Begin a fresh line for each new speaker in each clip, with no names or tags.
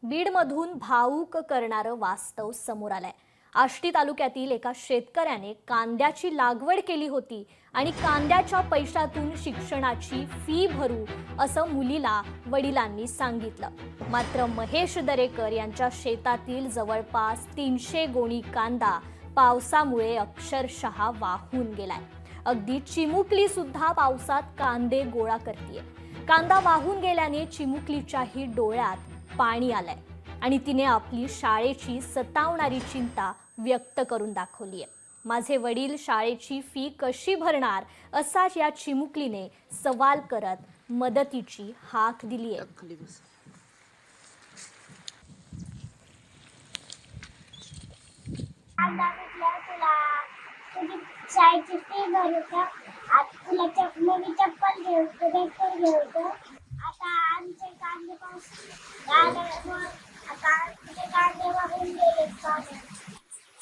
बीडमधून भावूक करणारं वास्तव समोर आलंय। आष्टी तालुक्यातील एका शेतकऱ्याने कांद्याची लागवड केली होती आणि कांद्याच्या पैशातून शिक्षणाची फी भरू असं मुलीला वडिलांनी सांगितलं। मात्र महेश दरेकर यांच्या शेतातील जवळपास 300 गोणी कांदा पावसामुळे अक्षरशः वाहून गेलाय। अगदी चिमुकली सुद्धा पावसात कांदे गोळा करतेय। कांदा वाहून गेल्याने चिमुकलीच्याही डोळ्यात पाणी आलंय आणि तिने आपली शाळेची सतावणारी चिंता व्यक्त करून दाखवली आहे। माझे वडील शाळेची फी कशी भरणार असाच या चिमुकलीने सवाल करत मदतीची हाक दिली आहे।
शाळेची फी भरू का? तुला नवी चप्पल घेऊ का? पेपर घेऊ का? आता आमचे कांदे पाऊस कांदे वाहून गेले।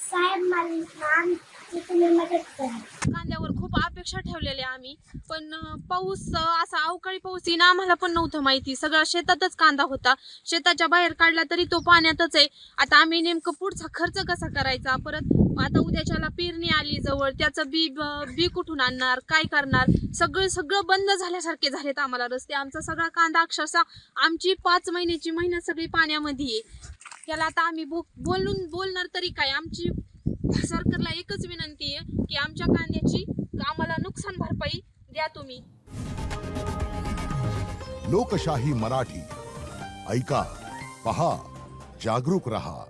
साहेब मला आमची तुम्ही मदत करा।
कांद्यावर खूप अपेक्षा ठेवलेल्या आम्ही, पण पाऊस असा अवकाळी पाऊस येईन आम्हाला पण नव्हतं माहिती। सगळा शेतातच कांदा होता, शेताच्या बाहेर काढला तरी तो पाण्यातच आहे। आता आम्ही नेमकं पुढचा खर्च कसा करायचा, परत आता उद्याच्याला पेरणी आली जवळ, त्याचं बी कुठून आणणार, काय करणार, सगळं बंद झाल्यासारखे झालेत आम्हाला रस्ते। आमचा सगळा कांदा अक्षरशः आमची 5 महिन्याची मेहनत सगळी पाण्यामध्ये आहे। त्याला आता आम्ही बोलणार तरी काय? आमची सरकारला एकच विनंती आहे की आमच्या कांद्याची आम्हाला नुकसान भरपाई द्या तुम्ही।
लोकशाही मराठी ऐका, पहा, जागरूक रहा।